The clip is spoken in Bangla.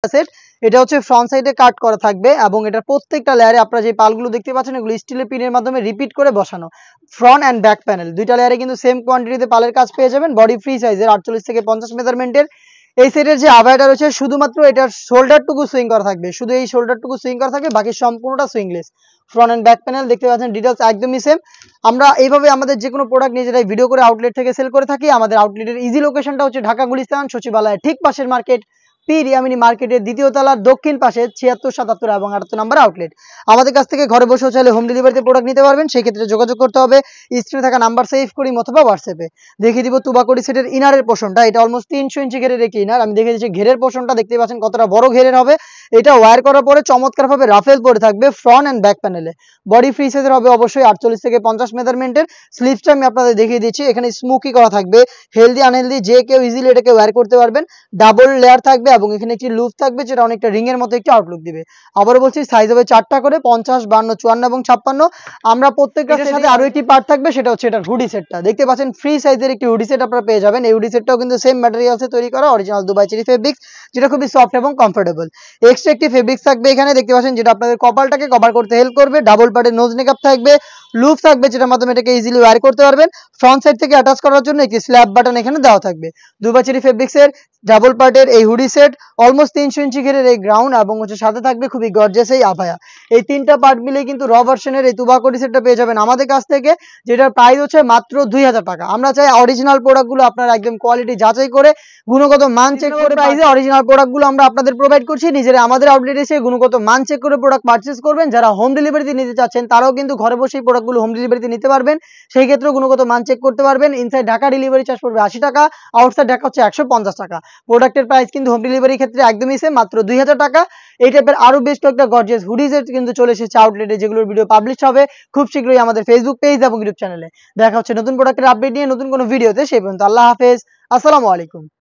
সেট। এটা হচ্ছে ফ্রন্ট সাইডে কাট করা থাকবে এবং এটার প্রত্যেকটা লেয়ারে আপনারা যে পালগুলো দেখতে পাচ্ছেন এগুলো স্টিলের পিনের মাধ্যমে রিপিট করে বসানো। ফ্রন্ট অ্যান্ড ব্যাক প্যানেল দুইটা লেয়ারে কিন্তু সেম কোয়ান্টিটিতে পালের কাজ পেয়ে যাবেন। বডি ফ্রি সাইজের 48 থেকে 50 মেজারমেন্টের। এই সেটের যে আভায়াটা রয়েছে শুধুমাত্র এটার শোল্ডারটুকু সুইং করা থাকবে, শুধু এই শোল্ডারটুকু সুইং করা থাকবে, বাকি সম্পূর্ণটা সুইংলেস। ফ্রন্ট অ্যান্ড ব্যাক প্যানেল দেখতে পাচ্ছেন, ডিটেলস একদমই সেম। আমরা এইভাবে আমাদের যে কোনো প্রোডাক্ট নিজেরাই ভিডিও করে আউটলেট থেকে সেল করে থাকি। আমাদের আউটলেটের ইজি লোকেশনটা হচ্ছে ঢাকা গুলিস্তান সচিবালয়ের ঠিক পাশের মার্কেট, পি রিয়ামিনি মার্কেটের দ্বিতীয় তলার দক্ষিণ পাশে 76, 77 এবং 78 নম্বর আউটলেট। আমাদের কাছ থেকে ঘরে বসেও চাইলে হোম ডেলিভারিতে প্রোডাক্ট নিতে পারবেন। সেই ক্ষেত্রে যোগাযোগ করতে হবে স্ক্রিনে থাকা নাম্বার সেভ করি অথবা হোয়াটসঅ্যাপে। দেখিয়ে দিব তুবাকড়ি সেটের ইনারের পোর্শনটা। এটা অলমোস্ট 300 ইঞ্চি ঘেরের একটি ইনার। আমি দেখিয়ে দিচ্ছি ঘেরের পোর্শনটা, দেখতে পাচ্ছেন কতটা বড় ঘেরের হবে। এটা ওয়্যার করার পরে চমৎকারভাবে রাফেল পরে থাকবে ফ্রন্ট অ্যান্ড ব্যাক প্যানেলে। বডি ফ্রি সাইজের হবে অবশ্যই 48 থেকে 50 মেজারমেন্টের। স্লিভসটা আমি আপনাদের দেখিয়ে দিচ্ছি, এখানে স্মোকি করা থাকবে। হেলদি আনহেলদি যে কেউ ইজিলি এটাকে ওয়্যার করতে পারবেন। ডাবল লেয়ার থাকবে এবং এখানে একটি লুপ থাকবে যেটা অনেকটা রিং এর মতো একটি আউটলুক দিবে। আবারও বলছি সাইজ হবে 4টা করে, 50, 52, 54 এবং 56। আমরা প্রত্যেকটার সাথে আরো একটি পার্ট থাকবে, সেটা হচ্ছে এটা হুডি সেটটা। দেখতে পাচ্ছেন ফ্রি সাইজের একটি হুডি সেট আপনারা পেয়ে যাবেন। এই হুডি সেটটাও কিন্তু সেম ম্যাটেরিয়ালসে তৈরি করা, অরিজিনাল দুবাই চেরি ফেব্রিক্স, যেটা খুবই সফট এবং কমফোর্টেবল। এক্সট্রা একটি ফেব্রিক্স থাকবে এখানে দেখতে পাচ্ছেন, যেটা আপনাদের কপালটাকে কভার করতে হেল্প করবে। ডাবল পার্টের নোজ নেকআপ থাকবে, লুপ থাকবে যেটার মাধ্যমে এটাকে ইজিলি ওয়্যার করতে পারবেন। ফ্রন্ট সাইড থেকে অ্যাটাচ করার জন্য একটি স্ল্যাব বাটন এখানে দেওয়া থাকবে। দুবাই চেরি ফেব্রিক্সের ডাবল পার্টের এই হুডি সেট, অলমোস্ট 300 ইঞ্চি ঘেরের এই গ্রাউন্ড এবং হচ্ছে সাথে থাকবে খুবই গর্জিয়াস এই আভায়া। এই তিনটা পার্ট মিলে কিন্তু র ভার্সনের এই তুবাকড়ি সেটটা পেয়ে যাবেন আমাদের কাছ থেকে, যেটার প্রাইস হচ্ছে মাত্র 2000 টাকা। আমরা চাই অরিজিনাল প্রোডাক্টগুলো আপনারা একদম কোয়ালিটি যাচাই করে গুণগত মান চেক করে প্রাইসে অরিজিনাল প্রোডাক্টগুলো আমরা আপনাদের প্রোভাইড করছি। নিজেরা আমাদের আউটলেটে এসে গুণগত মান চেক করে প্রোডাক্ট পারচেজ করবেন। যারা হোম ডেলিভারিতে নিতে চাচ্ছেন তারাও কিন্তু ঘরে বসেই প্রোডাক্টগুলো হোম ডেলিভারিতে নিতে পারবেন। সেই ক্ষেত্রে গুণগত মান চেক করতে পারবেন। ইনসাইড ঢাকা ডেলিভারি চার্জ পড়বে 80 টাকা, আউটসাইড ঢাকা হচ্ছে 150 টাকা। প্রোডাক্টের প্রাইস কিন্তু হোম ডেলিভারির ক্ষেত্রে একদমই সেম, মাত্র 2000 টাকা। এই টাইপের আরো বেশ কয়েকটা গর্জিয়াস হুডিজের কিন্তু চলে এসেছে আউটলেটে, যেগুলোর ভিডিও পাবলিশ হবে খুব শীঘ্রই আমাদের ফেসবুক পেজ এবং ইউটিউব চ্যানেলে। দেখা হচ্ছে নতুন প্রোডাক্টের আপডেট নিয়ে নতুন কোনো ভিডিওতে। সেই পর্যন্ত আল্লাহ হাফেজ, আসসালামু আলাইকুম।